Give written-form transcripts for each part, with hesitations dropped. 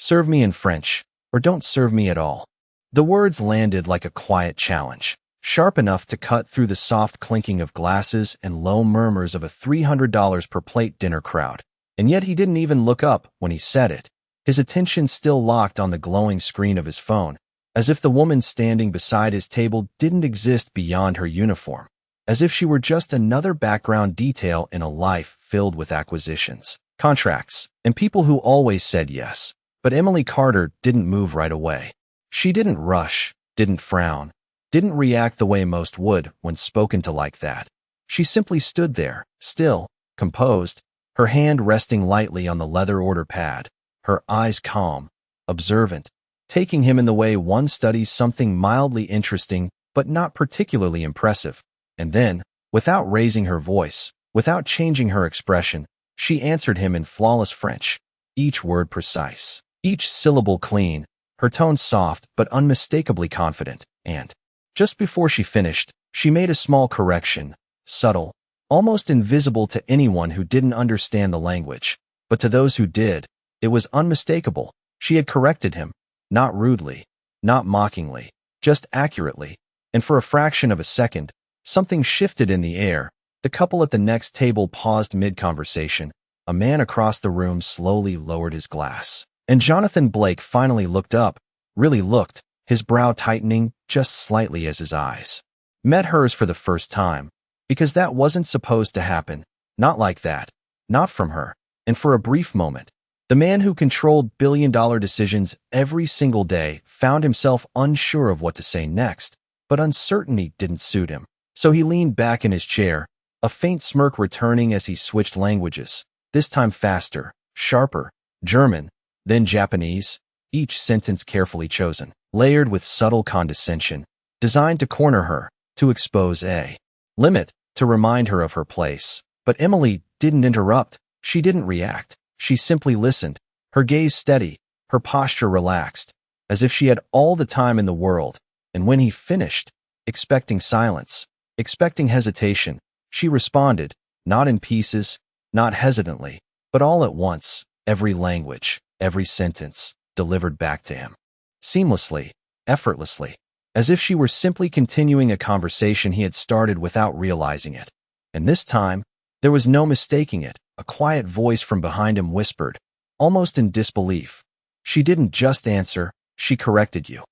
Serve me in French, or don't serve me at all. The words landed like a quiet challenge, sharp enough to cut through the soft clinking of glasses and low murmurs of a $300 per plate dinner crowd. And yet he didn't even look up when he said it, his attention still locked on the glowing screen of his phone, as if the woman standing beside his table didn't exist beyond her uniform, as if she were just another background detail in a life filled with acquisitions, contracts, and people who always said yes. But Emily Carter didn't move right away. She didn't rush, didn't frown, didn't react the way most would when spoken to like that. She simply stood there, still, composed, her hand resting lightly on the leather order pad, her eyes calm, observant, taking him in the way one studies something mildly interesting but not particularly impressive. And then, without raising her voice, without changing her expression, she answered him in flawless French, each word precise, each syllable clean, her tone soft but unmistakably confident. And just before she finished, she made a small correction, subtle, almost invisible to anyone who didn't understand the language. But to those who did, it was unmistakable. She had corrected him, not rudely, not mockingly, just accurately. And for a fraction of a second, something shifted in the air. The couple at the next table paused mid-conversation. A man across the room slowly lowered his glass. And Jonathan Blake finally looked up, really looked, his brow tightening just slightly as his eyes met hers for the first time. Because that wasn't supposed to happen. Not like that. Not from her. And for a brief moment, the man who controlled billion-dollar decisions every single day found himself unsure of what to say next. But uncertainty didn't suit him. So he leaned back in his chair, a faint smirk returning as he switched languages, this time faster, sharper, German, then Japanese, each sentence carefully chosen, layered with subtle condescension, designed to corner her, to expose a limit, to remind her of her place. But Emily didn't interrupt. She didn't react. She simply listened, her gaze steady, her posture relaxed, as if she had all the time in the world. And when he finished, expecting silence, expecting hesitation, she responded, not in pieces, not hesitantly, but all at once, every language, every sentence, delivered back to him. Seamlessly, effortlessly, as if she were simply continuing a conversation he had started without realizing it. And this time, there was no mistaking it. A quiet voice from behind him whispered, almost in disbelief, "She didn't just answer, she corrected you."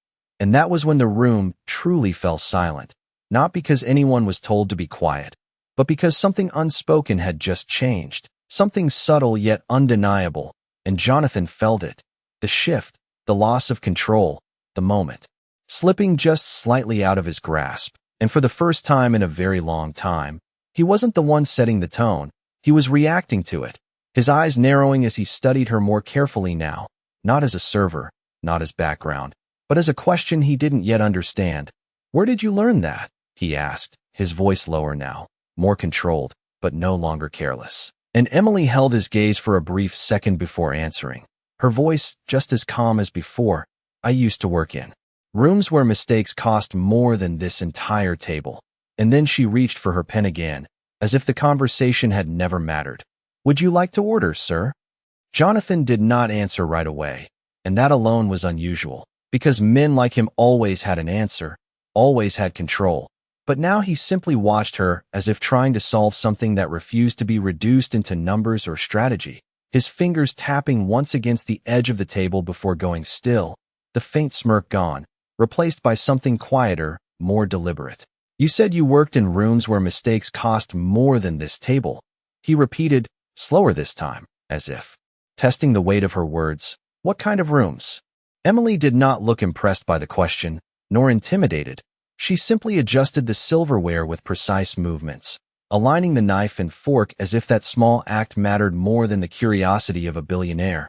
And that was when the room truly fell silent, not because anyone was told to be quiet, but because something unspoken had just changed, something subtle yet undeniable, and Jonathan felt it. The shift, the loss of control, the moment, slipping just slightly out of his grasp. And for the first time in a very long time, he wasn't the one setting the tone. He was reacting to it, his eyes narrowing as he studied her more carefully now, not as a server, not as background, but as a question he didn't yet understand. "Where did you learn that?" he asked, his voice lower now, more controlled, but no longer careless. And Emily held his gaze for a brief second before answering, her voice just as calm as before. "I used to work in rooms where mistakes cost more than this entire table." And then she reached for her pen again, as if the conversation had never mattered. "Would you like to order, sir?" Jonathan did not answer right away, and that alone was unusual, because men like him always had an answer, always had control. But now he simply watched her as if trying to solve something that refused to be reduced into numbers or strategy, his fingers tapping once against the edge of the table before going still, the faint smirk gone, replaced by something quieter, more deliberate. "You said you worked in rooms where mistakes cost more than this table," he repeated, slower this time, as if testing the weight of her words. "What kind of rooms?" Emily did not look impressed by the question, nor intimidated. She simply adjusted the silverware with precise movements, aligning the knife and fork as if that small act mattered more than the curiosity of a billionaire.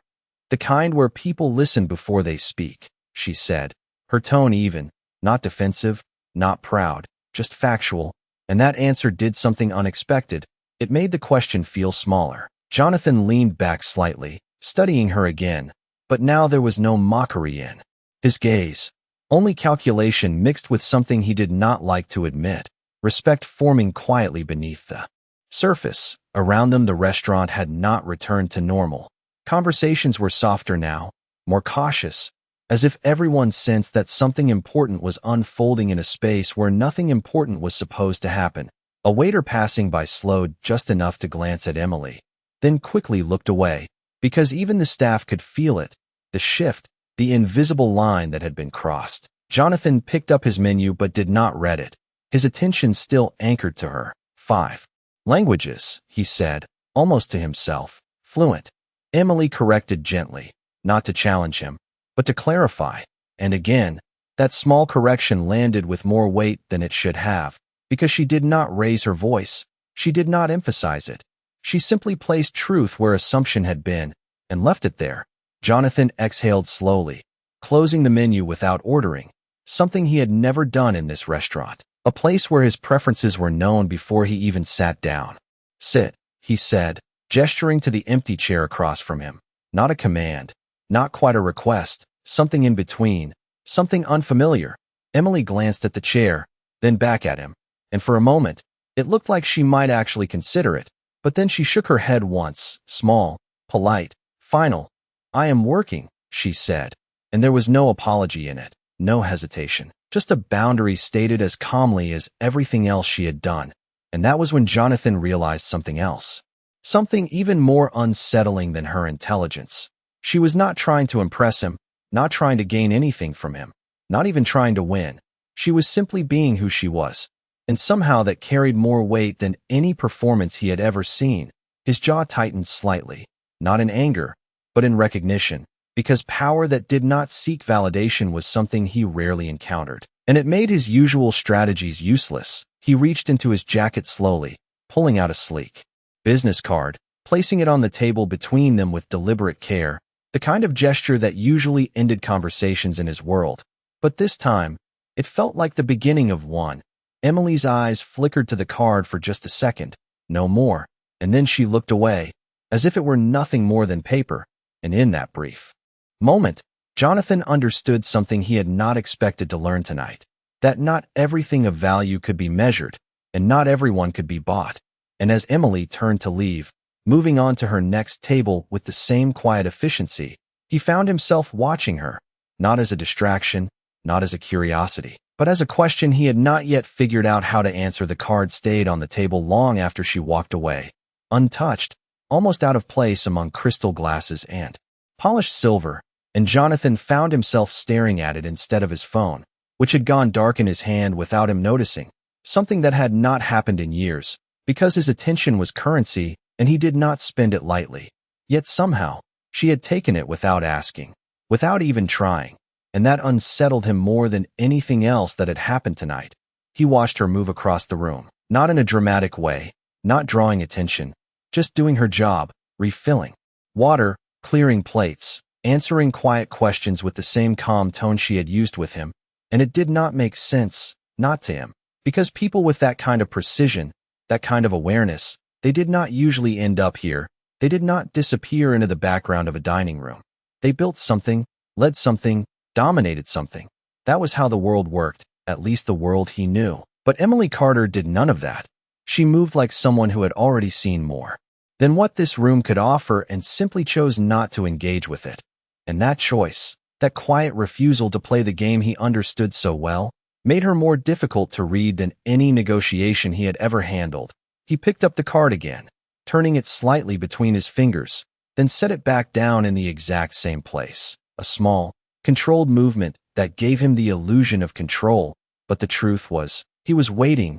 "The kind where people listen before they speak," she said, her tone even, not defensive, not proud, just factual. And that answer did something unexpected. It made the question feel smaller. Jonathan leaned back slightly, studying her again, but now there was no mockery in his gaze, only calculation mixed with something he did not like to admit, respect forming quietly beneath the surface. Around them, the restaurant had not returned to normal. Conversations were softer now, more cautious, as if everyone sensed that something important was unfolding in a space where nothing important was supposed to happen. A waiter passing by slowed just enough to glance at Emily, then quickly looked away, because even the staff could feel it, the shift, the invisible line that had been crossed. Jonathan picked up his menu but did not read it, his attention still anchored to her. 5 languages, he said, almost to himself. Fluent. Emily corrected gently, not to challenge him, but to clarify. And again, that small correction landed with more weight than it should have, because she did not raise her voice, she did not emphasize it. She simply placed truth where assumption had been, and left it there. Jonathan exhaled slowly, closing the menu without ordering, something he had never done in this restaurant, a place where his preferences were known before he even sat down. Sit, he said, gesturing to the empty chair across from him. Not a command, not quite a request, something in between, something unfamiliar. Emily glanced at the chair, then back at him, and for a moment, it looked like she might actually consider it, but then she shook her head once, small, polite, final. I am working, she said, and there was no apology in it, no hesitation, just a boundary stated as calmly as everything else she had done. And that was when Jonathan realized something else. Something even more unsettling than her intelligence. She was not trying to impress him, not trying to gain anything from him, not even trying to win. She was simply being who she was, and somehow that carried more weight than any performance he had ever seen. His jaw tightened slightly, not in anger, but in recognition, because power that did not seek validation was something he rarely encountered, and it made his usual strategies useless. He reached into his jacket slowly, pulling out a sleek business card, placing it on the table between them with deliberate care, the kind of gesture that usually ended conversations in his world. But this time, it felt like the beginning of one. Emily's eyes flickered to the card for just a second, no more, and then she looked away, as if it were nothing more than paper. And in that brief moment, Jonathan understood something he had not expected to learn tonight, that not everything of value could be measured, and not everyone could be bought. And as Emily turned to leave, moving on to her next table with the same quiet efficiency, he found himself watching her, not as a distraction, not as a curiosity, but as a question he had not yet figured out how to answer. The card stayed on the table long after she walked away, untouched, almost out of place among crystal glasses and polished silver, and Jonathan found himself staring at it instead of his phone, which had gone dark in his hand without him noticing, something that had not happened in years, because his attention was currency and he did not spend it lightly. Yet somehow, she had taken it without asking, without even trying, and that unsettled him more than anything else that had happened tonight. He watched her move across the room, not in a dramatic way, not drawing attention, just doing her job, refilling water, clearing plates, answering quiet questions with the same calm tone she had used with him. And it did not make sense, not to him, because people with that kind of precision, that kind of awareness, they did not usually end up here. They did not disappear into the background of a dining room. They built something, led something, dominated something. That was how the world worked, at least the world he knew. But Emily Carter did none of that. She moved like someone who had already seen more than what this room could offer and simply chose not to engage with it. And that choice, that quiet refusal to play the game he understood so well, made her more difficult to read than any negotiation he had ever handled. He picked up the card again, turning it slightly between his fingers, then set it back down in the exact same place. A small, controlled movement that gave him the illusion of control, but the truth was, he was waiting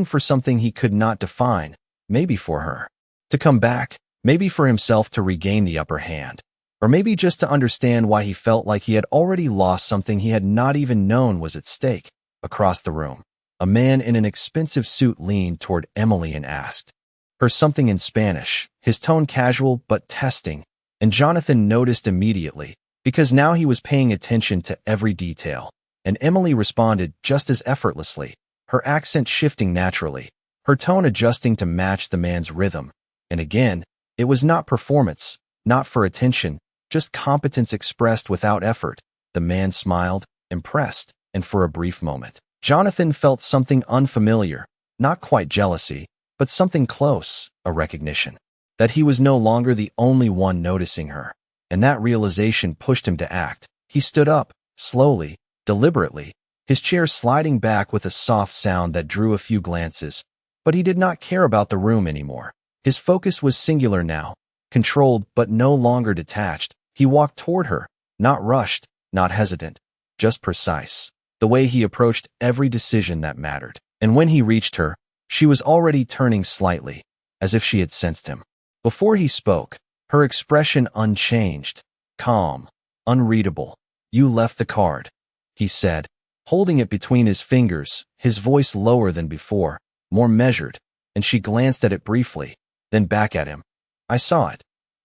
for something he could not define, maybe for her to come back, maybe for himself to regain the upper hand, or maybe just to understand why he felt like he had already lost something he had not even known was at stake. Across the room, a man in an expensive suit leaned toward Emily and asked her something in Spanish, his tone casual but testing, and Jonathan noticed immediately, because now he was paying attention to every detail, and Emily responded just as effortlessly, her accent shifting naturally, her tone adjusting to match the man's rhythm. And again, it was not performance, not for attention, just competence expressed without effort. The man smiled, impressed, and for a brief moment, Jonathan felt something unfamiliar, not quite jealousy, but something close, a recognition that he was no longer the only one noticing her. and that realization pushed him to act. He stood up, slowly, deliberately, his chair sliding back with a soft sound that drew a few glances, but he did not care about the room anymore. His focus was singular now, controlled but no longer detached. He walked toward her, not rushed, not hesitant, just precise, the way he approached every decision that mattered. And when he reached her, she was already turning slightly, as if she had sensed him. Before he spoke, her expression unchanged, calm, unreadable. "You left the card," he said, holding it between his fingers, his voice lower than before, more measured, and she glanced at it briefly, then back at him. "I saw it,"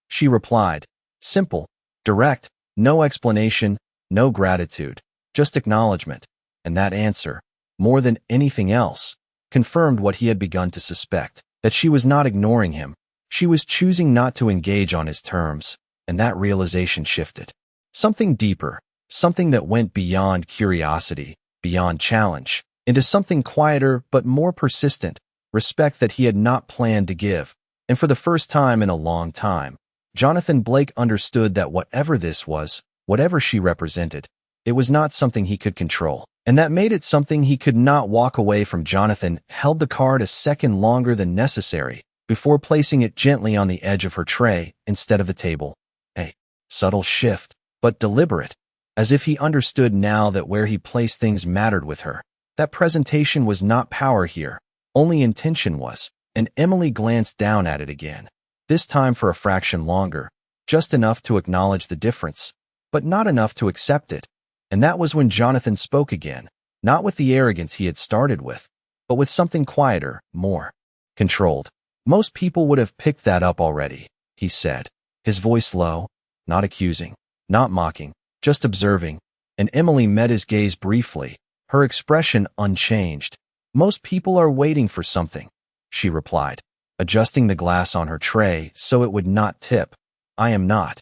she replied, simple, direct, no explanation, no gratitude, just acknowledgement. And that answer, more than anything else, confirmed what he had begun to suspect, that she was not ignoring him. She was choosing not to engage on his terms, and that realization shifted. Something deeper, something that went beyond curiosity, beyond challenge, into something quieter but more persistent, respect that he had not planned to give. And for the first time in a long time, Jonathan Blake understood that whatever this was, whatever she represented, it was not something he could control. And that made it something he could not walk away from. Jonathan held the card a second longer than necessary before placing it gently on the edge of her tray instead of the table. A subtle shift, but deliberate, as if he understood now that where he placed things mattered with her. That presentation was not power here, only intention was, and Emily glanced down at it again, this time for a fraction longer, just enough to acknowledge the difference, but not enough to accept it. And that was when Jonathan spoke again, not with the arrogance he had started with, but with something quieter, more controlled. "Most people would have picked that up already," he said, his voice low, not accusing, not mocking, just observing. And Emily met his gaze briefly, her expression unchanged. "Most people are waiting for something," she replied, adjusting the glass on her tray so it would not tip. "I am not."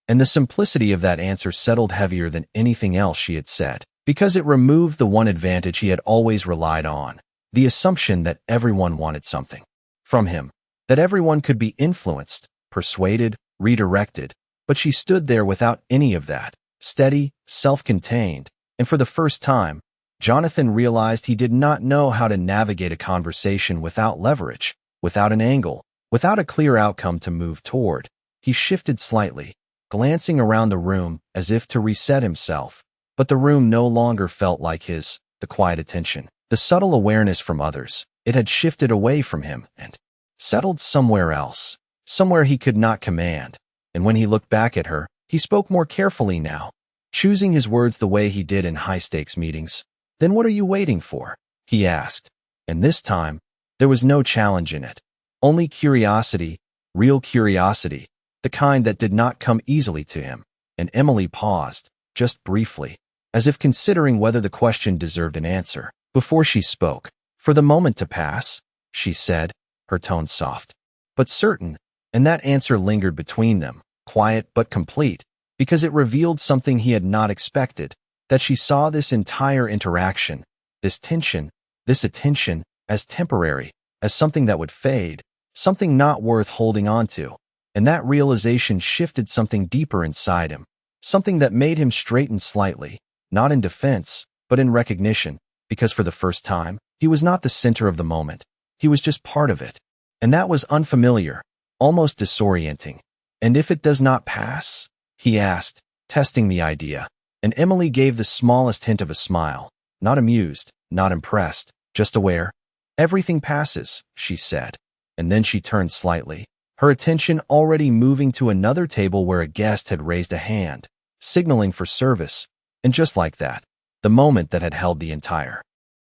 And the simplicity of that answer settled heavier than anything else she had said, because it removed the one advantage he had always relied on, the assumption that everyone wanted something from him, that everyone could be influenced, persuaded, redirected. But she stood there without any of that, steady, self-contained, and for the first time, Jonathan realized he did not know how to navigate a conversation without leverage, without an angle, without a clear outcome to move toward. He shifted slightly, glancing around the room as if to reset himself, but the room no longer felt like his. The quiet attention, the subtle awareness from others, it had shifted away from him and settled somewhere else, somewhere he could not command. And when he looked back at her, he spoke more carefully now, choosing his words the way he did in high-stakes meetings. "Then what are you waiting for?" he asked. And this time, there was no challenge in it, only curiosity, real curiosity, the kind that did not come easily to him. And Emily paused, just briefly, as if considering whether the question deserved an answer, before she spoke. "For the moment to pass," she said, her tone soft, but certain, and that answer lingered between them, quiet but complete, because it revealed something he had not expected, that she saw this entire interaction, this tension, this attention, as temporary, as something that would fade, something not worth holding on to. And that realization shifted something deeper inside him, something that made him straighten slightly, not in defense, but in recognition, because for the first time, he was not the center of the moment. He was just part of it. And that was unfamiliar, almost disorienting. "And if it does not pass?" he asked, testing the idea. And Emily gave the smallest hint of a smile, not amused, not impressed, just aware. "Everything passes," she said. And then she turned slightly, her attention already moving to another table where a guest had raised a hand, signaling for service. And just like that, the moment that had held the entire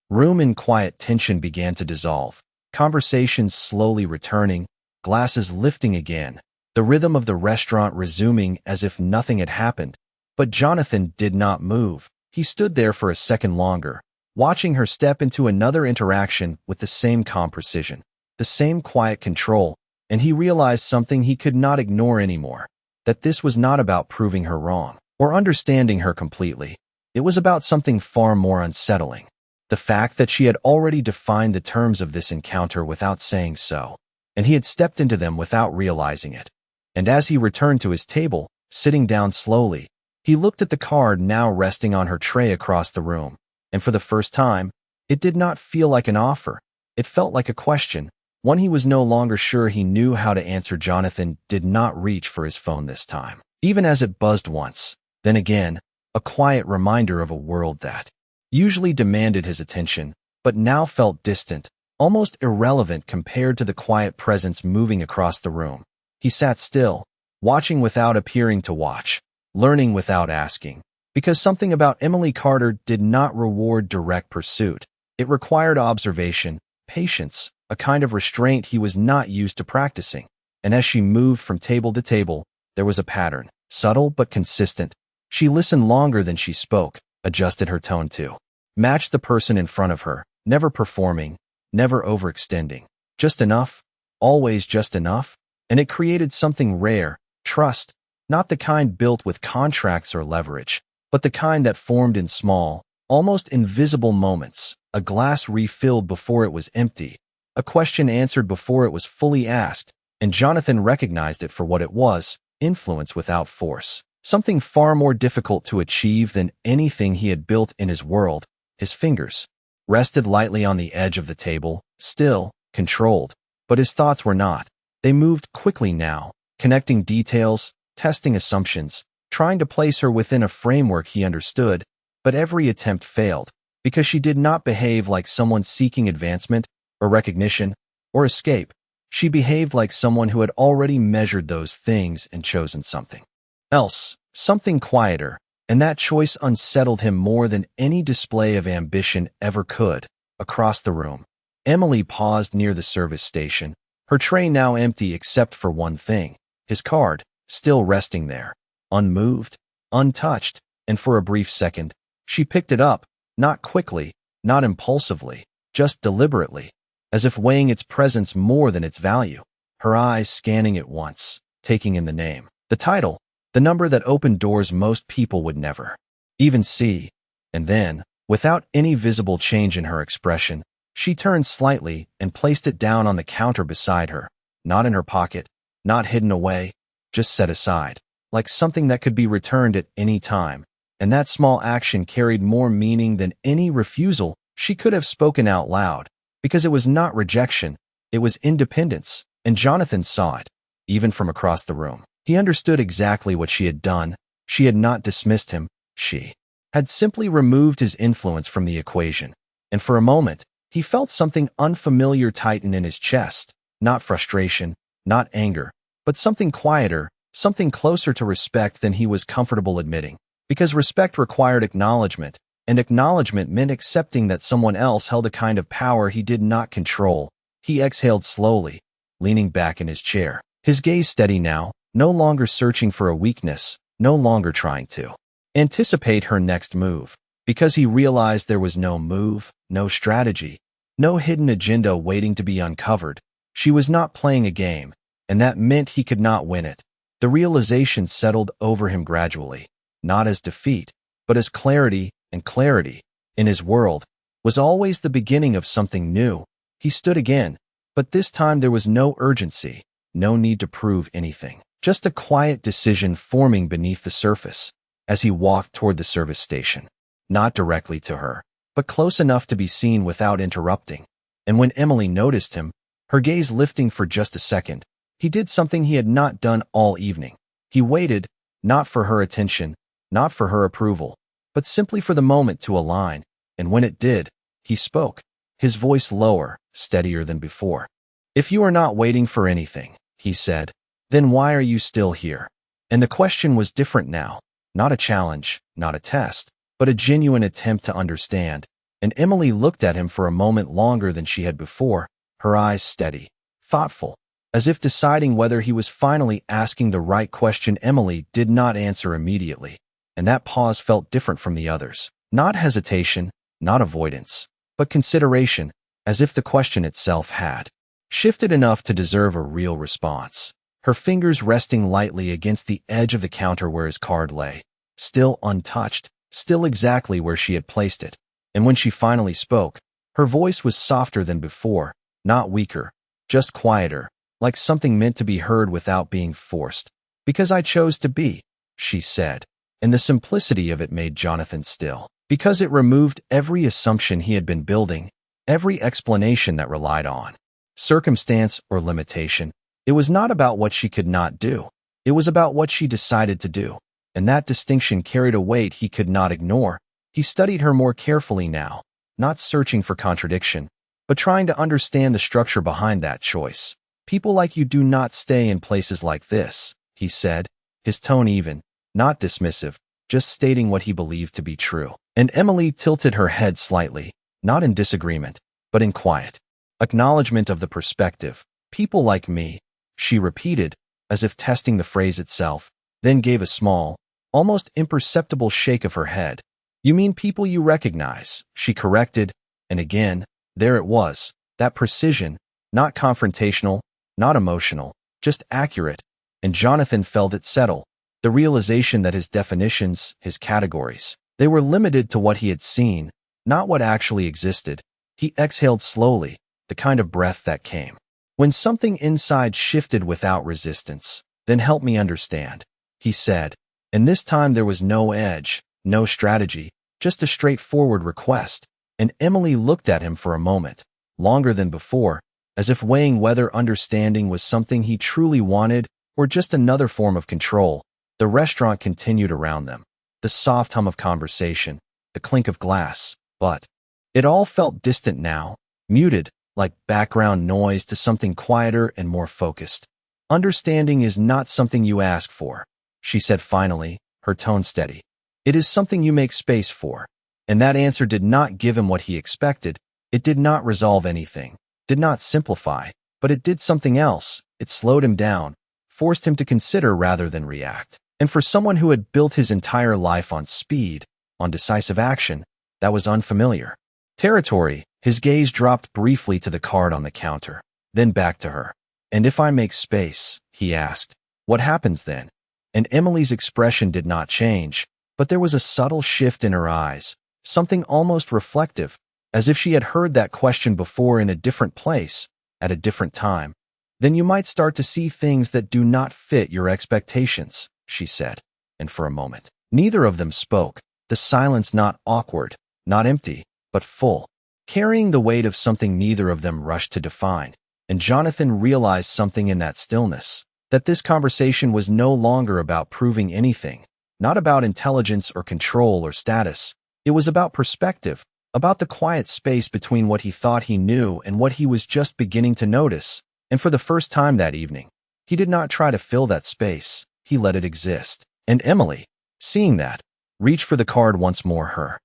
room in quiet tension began to dissolve, conversations slowly returning, glasses lifting again, the rhythm of the restaurant resuming as if nothing had happened. But Jonathan did not move. He stood there for a second longer, watching her step into another interaction with the same calm precision, the same quiet control. And he realized something he could not ignore anymore, that this was not about proving her wrong or understanding her completely. It was about something far more unsettling. The fact that she had already defined the terms of this encounter without saying so, and he had stepped into them without realizing it. And as he returned to his table, sitting down slowly. He looked at the card now resting on her tray across the room, and for the first time, it did not feel like an offer. It felt like a question, one he was no longer sure he knew how to answer. Jonathan did not reach for his phone this time, even as it buzzed once. Then again, a quiet reminder of a world that usually demanded his attention, but now felt distant, almost irrelevant compared to the quiet presence moving across the room. He sat still, watching without appearing to watch, learning without asking, because something about Emily Carter did not reward direct pursuit. It required observation, patience, a kind of restraint he was not used to practicing. And as she moved from table to table, there was a pattern, subtle but consistent. She listened longer than she spoke, adjusted her tone to match the person in front of her, never performing, never overextending. Just enough, always just enough. And it created something rare, trust, not the kind built with contracts or leverage, but the kind that formed in small, almost invisible moments. A glass refilled before it was empty, a question answered before it was fully asked, and Jonathan recognized it for what it was, influence without force. Something far more difficult to achieve than anything he had built in his world. His fingers rested lightly on the edge of the table, still, controlled, but his thoughts were not. They moved quickly now, connecting details, testing assumptions, trying to place her within a framework he understood, but every attempt failed, because she did not behave like someone seeking advancement, or recognition, or escape. She behaved like someone who had already measured those things and chosen something else, something quieter, and that choice unsettled him more than any display of ambition ever could. Across the room, Emily paused near the service station, her tray now empty except for one thing, his card, still resting there, unmoved, untouched, and for a brief second, she picked it up, not quickly, not impulsively, just deliberately, as if weighing its presence more than its value, her eyes scanning it once, taking in the name, the title, the number that opened doors most people would never even see. And then, without any visible change in her expression, she turned slightly and placed it down on the counter beside her, not in her pocket, not hidden away, just set aside, like something that could be returned at any time. And that small action carried more meaning than any refusal she could have spoken out loud, because it was not rejection, it was independence, and Jonathan saw it, even from across the room. He understood exactly what she had done. She had not dismissed him, she had simply removed his influence from the equation. And for a moment, he felt something unfamiliar tighten in his chest, not frustration, not anger, but something quieter, something closer to respect than he was comfortable admitting. Because respect required acknowledgement, and acknowledgement meant accepting that someone else held a kind of power he did not control. He exhaled slowly, leaning back in his chair, his gaze steady now, no longer searching for a weakness, no longer trying to anticipate her next move, because he realized there was no move, no strategy, no hidden agenda waiting to be uncovered. She was not playing a game, and that meant he could not win it. The realization settled over him gradually, not as defeat, but as clarity, and clarity, in his world, was always the beginning of something new. He stood again, but this time there was no urgency, no need to prove anything, just a quiet decision forming beneath the surface. As he walked toward the service station, not directly to her, but close enough to be seen without interrupting. And when Emily noticed him, her gaze lifting for just a second, he did something he had not done all evening. He waited, not for her attention, not for her approval, but simply for the moment to align, and when it did, he spoke, his voice lower, steadier than before. "If you are not waiting for anything," he said, "then why are you still here?" And the question was different now, not a challenge, not a test, but a genuine attempt to understand. And Emily looked at him for a moment longer than she had before, her eyes steady, thoughtful, as if deciding whether he was finally asking the right question. Emily did not answer immediately, and that pause felt different from the others. Not hesitation, not avoidance, but consideration, as if the question itself had shifted enough to deserve a real response. Her fingers resting lightly against the edge of the counter where his card lay, still untouched, still exactly where she had placed it. And when she finally spoke, her voice was softer than before, not weaker, just quieter, like something meant to be heard without being forced. "Because I chose to be." she said, and the simplicity of it made Jonathan still, because it removed every assumption he had been building, every explanation that relied on circumstance or limitation. It was not about what she could not do. It was about what she decided to do, and that distinction carried a weight he could not ignore. He studied her more carefully now, not searching for contradiction, but trying to understand the structure behind that choice. People like you do not stay in places like this, he said, his tone even, not dismissive, just stating what he believed to be true. And Emily tilted her head slightly, not in disagreement, but in quiet acknowledgement of the perspective. People like me, she repeated, as if testing the phrase itself, then gave a small, almost imperceptible shake of her head. You mean people you recognize, she corrected, and again, there it was, that precision, not confrontational, not emotional, just accurate, and Jonathan felt it settle, the realization that his definitions, his categories, they were limited to what he had seen, not what actually existed. He exhaled slowly, the kind of breath that came when something inside shifted without resistance. Then help me understand, he said, and this time there was no edge, no strategy, just a straightforward request, and Emily looked at him for a moment, longer than before, as if weighing whether understanding was something he truly wanted or just another form of control. The restaurant continued around them, the soft hum of conversation, the clink of glass, but it all felt distant now, muted, like background noise to something quieter and more focused. Understanding is not something you ask for, she said finally, her tone steady. It is something you make space for. And that answer did not give him what he expected. It did not resolve anything, did not simplify, but it did something else. It slowed him down, forced him to consider rather than react. And for someone who had built his entire life on speed, on decisive action, that was unfamiliar territory. His gaze dropped briefly to the card on the counter, then back to her. And if I make space, he asked, what happens then? And Emily's expression did not change, but there was a subtle shift in her eyes, something almost reflective, as if she had heard that question before in a different place, at a different time. Then you might start to see things that do not fit your expectations, she said. And for a moment, neither of them spoke, the silence not awkward, not empty, but full, carrying the weight of something neither of them rushed to define. And Jonathan realized something in that stillness, that this conversation was no longer about proving anything, not about intelligence or control or status. It was about perspective, about the quiet space between what he thought he knew and what he was just beginning to notice. And for the first time that evening, he did not try to fill that space, he let it exist. And Emily, seeing that, reached for the card once more, her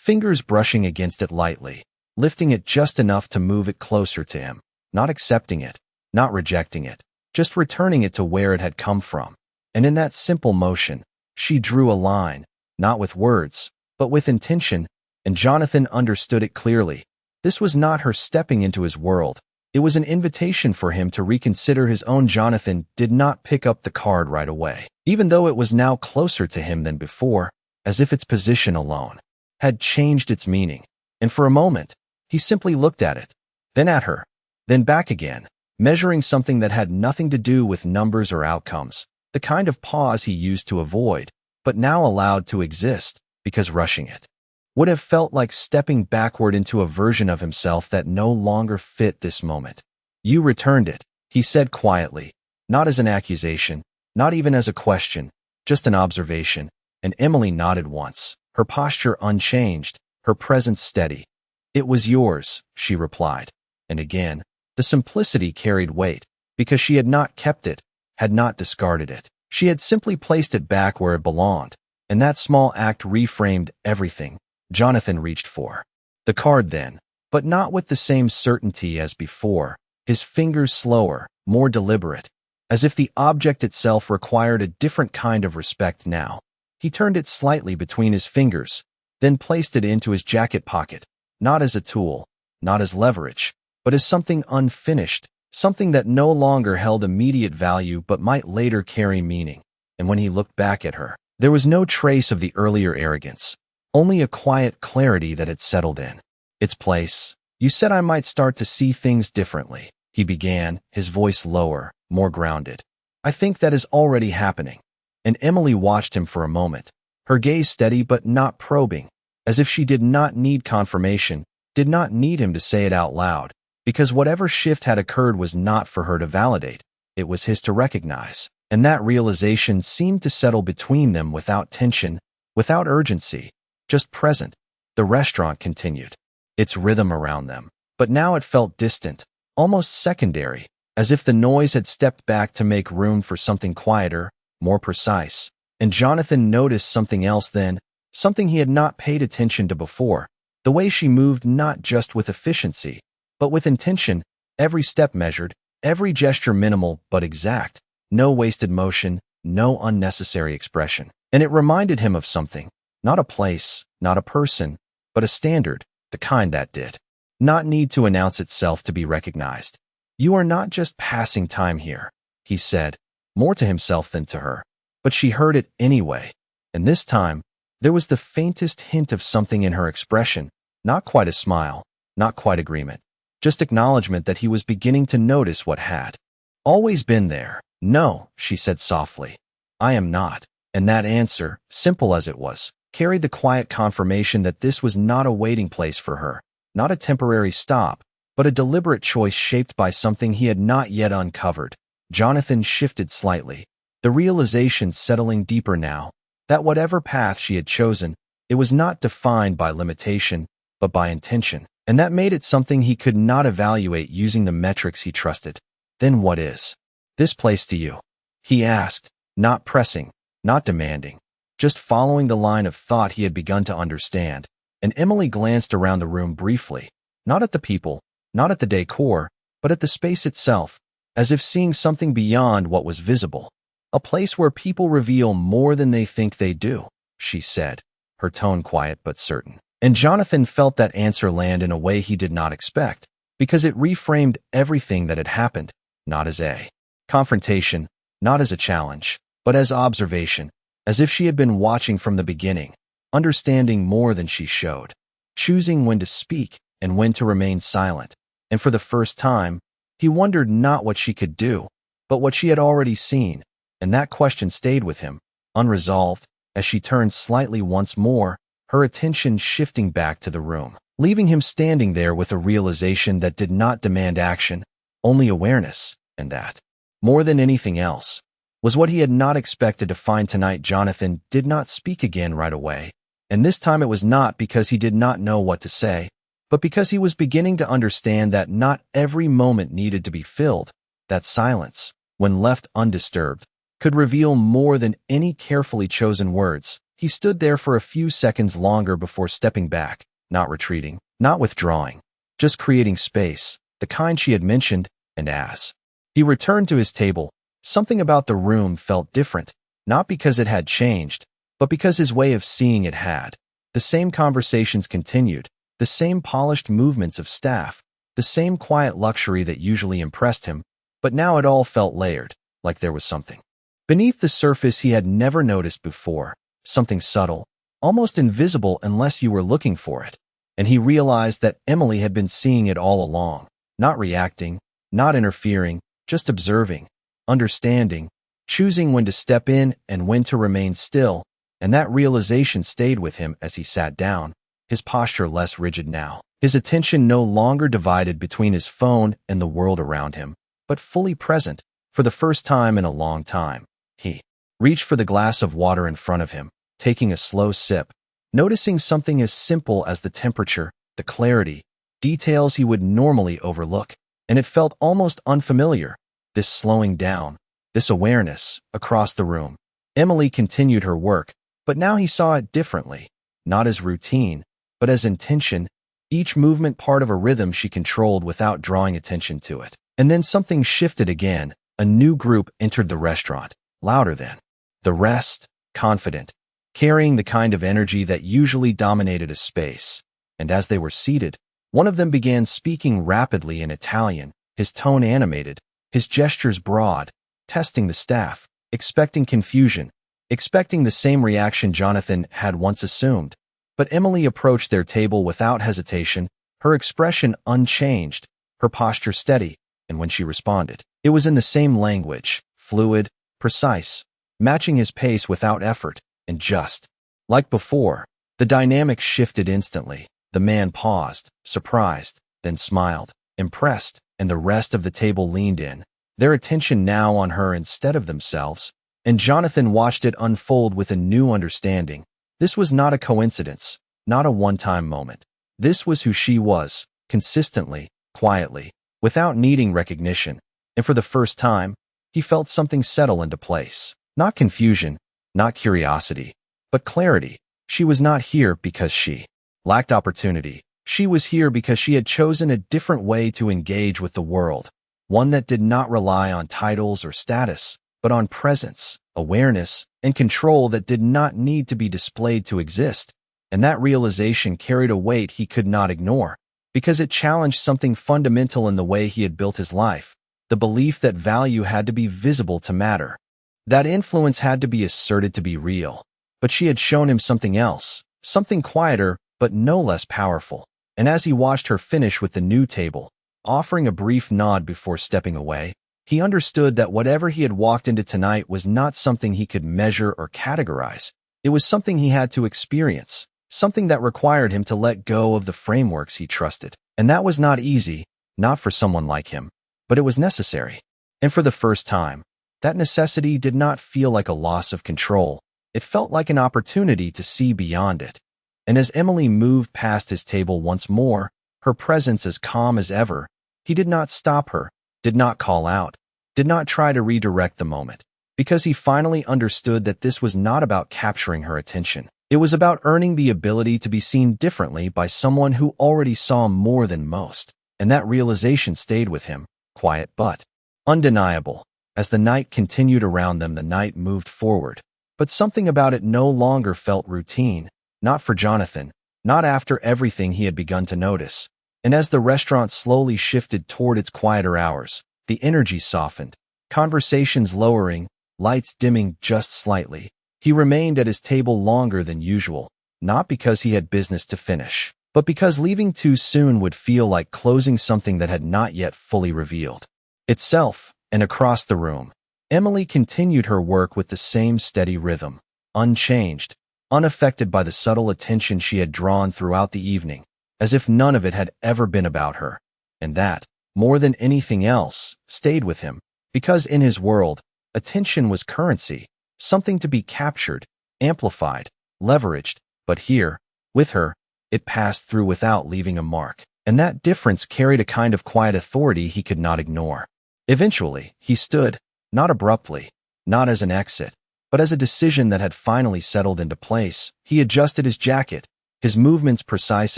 fingers brushing against it lightly, lifting it just enough to move it closer to him, not accepting it, not rejecting it, just returning it to where it had come from. And in that simple motion, she drew a line, not with words, but with intention, and Jonathan understood it clearly. This was not her stepping into his world. It was an invitation for him to reconsider his own. Jonathan did not pick up the card right away, even though it was now closer to him than before, as if its position alone had changed its meaning. And for a moment, he simply looked at it, then at her, then back again, measuring something that had nothing to do with numbers or outcomes, the kind of pause he used to avoid, but now allowed to exist, because rushing it would have felt like stepping backward into a version of himself that no longer fit this moment. You returned it, he said quietly, not as an accusation, not even as a question, just an observation, and Emily nodded once, her posture unchanged, her presence steady. It was yours, she replied, and again, the simplicity carried weight, because she had not kept it, had not discarded it. She had simply placed it back where it belonged, and that small act reframed everything. Jonathan reached for the card then, but not with the same certainty as before, his fingers slower, more deliberate, as if the object itself required a different kind of respect now. He turned it slightly between his fingers, then placed it into his jacket pocket, not as a tool, not as leverage, but as something unfinished, something that no longer held immediate value but might later carry meaning. And when he looked back at her, there was no trace of the earlier arrogance, only a quiet clarity that had settled in its place. You said I might start to see things differently, he began, his voice lower, more grounded. I think that is already happening. and Emily watched him for a moment, her gaze steady but not probing, as if she did not need confirmation, did not need him to say it out loud, because whatever shift had occurred was not for her to validate, it was his to recognize. And that realization seemed to settle between them without tension, without urgency, just present. The restaurant continued, its rhythm around them. But now it felt distant, almost secondary, as if the noise had stepped back to make room for something quieter, more precise. And Jonathan noticed something else then, something he had not paid attention to before, the way she moved not just with efficiency, but with intention, every step measured, every gesture minimal but exact. No wasted motion, no unnecessary expression. And it reminded him of something. Not a place, not a person, but a standard, the kind that did not need to announce itself to be recognized. You are not just passing time here, he said, more to himself than to her. But she heard it anyway. And this time, there was the faintest hint of something in her expression, not quite a smile, not quite agreement, just acknowledgement that he was beginning to notice what had always been there. No, she said softly. I am not. And that answer, simple as it was, carried the quiet confirmation that this was not a waiting place for her, not a temporary stop, but a deliberate choice shaped by something he had not yet uncovered. Jonathan shifted slightly, the realization settling deeper now, that whatever path she had chosen, it was not defined by limitation, but by intention, and that made it something he could not evaluate using the metrics he trusted. Then what is this place to you? He asked, not pressing, not demanding, just following the line of thought he had begun to understand. And Emily glanced around the room briefly, not at the people, not at the decor, but at the space itself, as if seeing something beyond what was visible. A place where people reveal more than they think they do, she said, her tone quiet but certain. And Jonathan felt that answer land in a way he did not expect, because it reframed everything that had happened, not as a confrontation, not as a challenge, but as observation, as if she had been watching from the beginning, understanding more than she showed, choosing when to speak and when to remain silent. And for the first time, he wondered not what she could do, but what she had already seen, and that question stayed with him, unresolved, as she turned slightly once more, her attention shifting back to the room, leaving him standing there with a realization that did not demand action, only awareness, and that, more than anything else, was what he had not expected to find tonight. Jonathan did not speak again right away, and this time it was not because he did not know what to say, but because he was beginning to understand that not every moment needed to be filled, that silence, when left undisturbed, could reveal more than any carefully chosen words. He stood there for a few seconds longer before stepping back, not retreating, not withdrawing, just creating space, the kind she had mentioned, and as he returned to his table, something about the room felt different, not because it had changed, but because his way of seeing it had. The same conversations continued, the same polished movements of staff, the same quiet luxury that usually impressed him, but now it all felt layered, like there was something beneath the surface he had never noticed before, something subtle, almost invisible unless you were looking for it. And he realized that Emily had been seeing it all along, not reacting, not interfering, just observing, understanding, choosing when to step in and when to remain still, and that realization stayed with him as he sat down, his posture less rigid now, his attention no longer divided between his phone and the world around him, but fully present. For the first time in a long time, he reached for the glass of water in front of him, taking a slow sip, noticing something as simple as the temperature, the clarity, details he would normally overlook, and it felt almost unfamiliar, this slowing down, this awareness, across the room. Emily continued her work, but now he saw it differently, not as routine, but as intention, each movement part of a rhythm she controlled without drawing attention to it. And then something shifted again. A new group entered the restaurant, louder than the rest, confident, carrying the kind of energy that usually dominated a space. And as they were seated, one of them began speaking rapidly in Italian, his tone animated, his gestures broad, testing the staff, expecting confusion, expecting the same reaction Jonathan had once assumed. But Emily approached their table without hesitation, her expression unchanged, her posture steady, and when she responded, it was in the same language, fluid, precise, matching his pace without effort, and just like before, the dynamic shifted instantly. The man paused, surprised, then smiled, impressed, and the rest of the table leaned in, their attention now on her instead of themselves, and Jonathan watched it unfold with a new understanding. This was not a coincidence, not a one-time moment. This was who she was, consistently, quietly, without needing recognition, and for the first time, he felt something settle into place. Not confusion, not curiosity, but clarity. She was not here because she lacked opportunity. She was here because she had chosen a different way to engage with the world, one that did not rely on titles or status, but on presence, awareness, and control that did not need to be displayed to exist. And that realization carried a weight he could not ignore, because it challenged something fundamental in the way he had built his life, the belief that value had to be visible to matter, that influence had to be asserted to be real. But she had shown him something else, something quieter, but no less powerful. And as he watched her finish with the new table, offering a brief nod before stepping away, he understood that whatever he had walked into tonight was not something he could measure or categorize. It was something he had to experience, something that required him to let go of the frameworks he trusted. And that was not easy, not for someone like him, but it was necessary. And for the first time, that necessity did not feel like a loss of control. It felt like an opportunity to see beyond it. And as Emily moved past his table once more, her presence as calm as ever, he did not stop her, did not call out, did not try to redirect the moment, because he finally understood that this was not about capturing her attention. It was about earning the ability to be seen differently by someone who already saw more than most. And that realization stayed with him, quiet but undeniable. As the night continued around them, the night moved forward, but something about it no longer felt routine. Not for Jonathan, not after everything he had begun to notice. And as the restaurant slowly shifted toward its quieter hours, the energy softened, conversations lowering, lights dimming just slightly. He remained at his table longer than usual, not because he had business to finish, but because leaving too soon would feel like closing something that had not yet fully revealed itself. And across the room, Emily continued her work with the same steady rhythm, unchanged, unaffected by the subtle attention she had drawn throughout the evening, as if none of it had ever been about her. And that, more than anything else, stayed with him, because in his world, attention was currency, something to be captured, amplified, leveraged. But here, with her, it passed through without leaving a mark. And that difference carried a kind of quiet authority he could not ignore. Eventually, he stood, not abruptly, not as an exit, but as a decision that had finally settled into place. He adjusted his jacket, his movements precise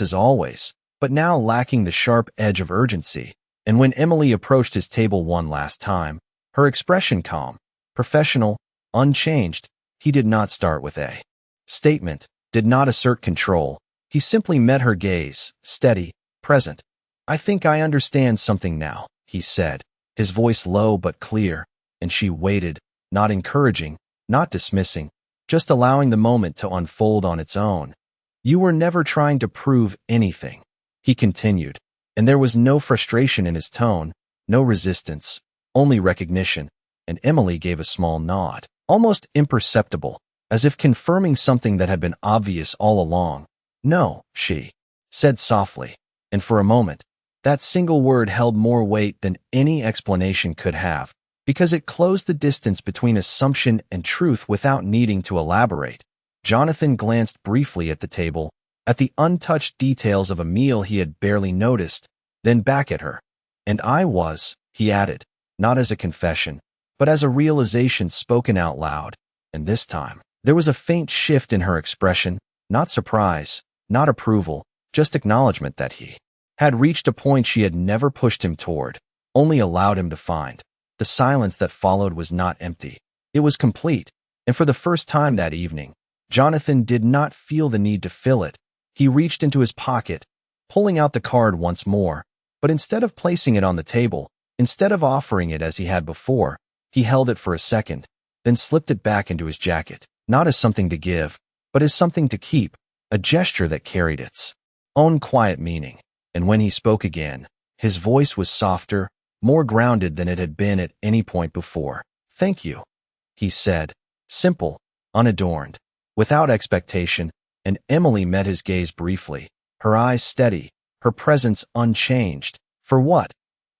as always, but now lacking the sharp edge of urgency. And when Emily approached his table one last time, her expression calm, professional, unchanged, he did not start with a statement, did not assert control. He simply met her gaze, steady, present. "I think I understand something now," he said, his voice low but clear, and she waited, not encouraging, not dismissing, just allowing the moment to unfold on its own. "You were never trying to prove anything," he continued, and there was no frustration in his tone, no resistance, only recognition, and Emily gave a small nod, almost imperceptible, as if confirming something that had been obvious all along. "No," she said softly, and for a moment, that single word held more weight than any explanation could have, because it closed the distance between assumption and truth without needing to elaborate. Jonathan glanced briefly at the table, at the untouched details of a meal he had barely noticed, then back at her. "And I was," he added, not as a confession, but as a realization spoken out loud. And this time, there was a faint shift in her expression, not surprise, not approval, just acknowledgement that he had reached a point she had never pushed him toward, only allowed him to find. The silence that followed was not empty. It was complete, and for the first time that evening, Jonathan did not feel the need to fill it. He reached into his pocket, pulling out the card once more, but instead of placing it on the table, instead of offering it as he had before, he held it for a second, then slipped it back into his jacket, not as something to give, but as something to keep, a gesture that carried its own quiet meaning. And when he spoke again, his voice was softer, more grounded than it had been at any point before. "Thank you," he said, Simple, unadorned, without expectation, and Emily met his gaze briefly, her eyes steady, her presence unchanged. For what?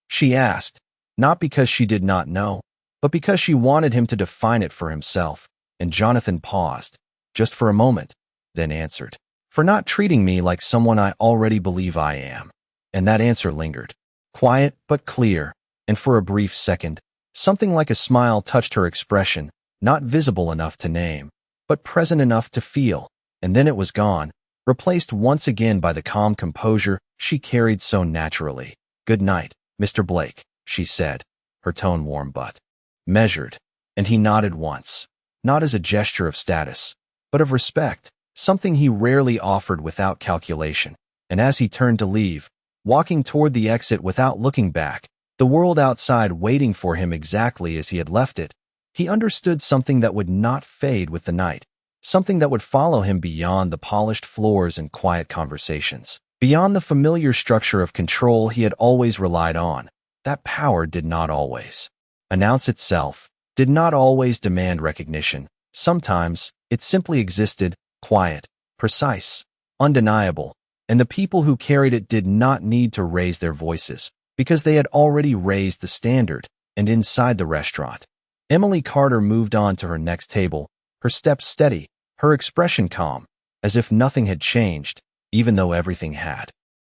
She asked, not because she did not know, but because she wanted him to define it for himself. And Jonathan paused, just for a moment, then answered, for not treating me like someone I already believe I am. And that answer lingered, quiet but clear, and for a brief second, something like a smile touched her expression, not visible enough to name, but present enough to feel, and then it was gone, replaced once again by the calm composure she carried so naturally. Good night, Mr. Blake, she said, her tone warm but measured, and he nodded once, not as a gesture of status, but of respect, something he rarely offered without calculation. And as he turned to leave, walking toward the exit without looking back, the world outside waiting for him exactly as he had left it, he understood something that would not fade with the night, something that would follow him beyond the polished floors and quiet conversations, beyond the familiar structure of control he had always relied on. That power did not always announce itself, did not always demand recognition. Sometimes it simply existed, quiet, precise, undeniable, and the people who carried it did not need to raise their voices, because they had already raised the standard. And inside the restaurant, Emily Carter moved on to her next table, her steps steady, her expression calm, as if nothing had changed, even though everything had.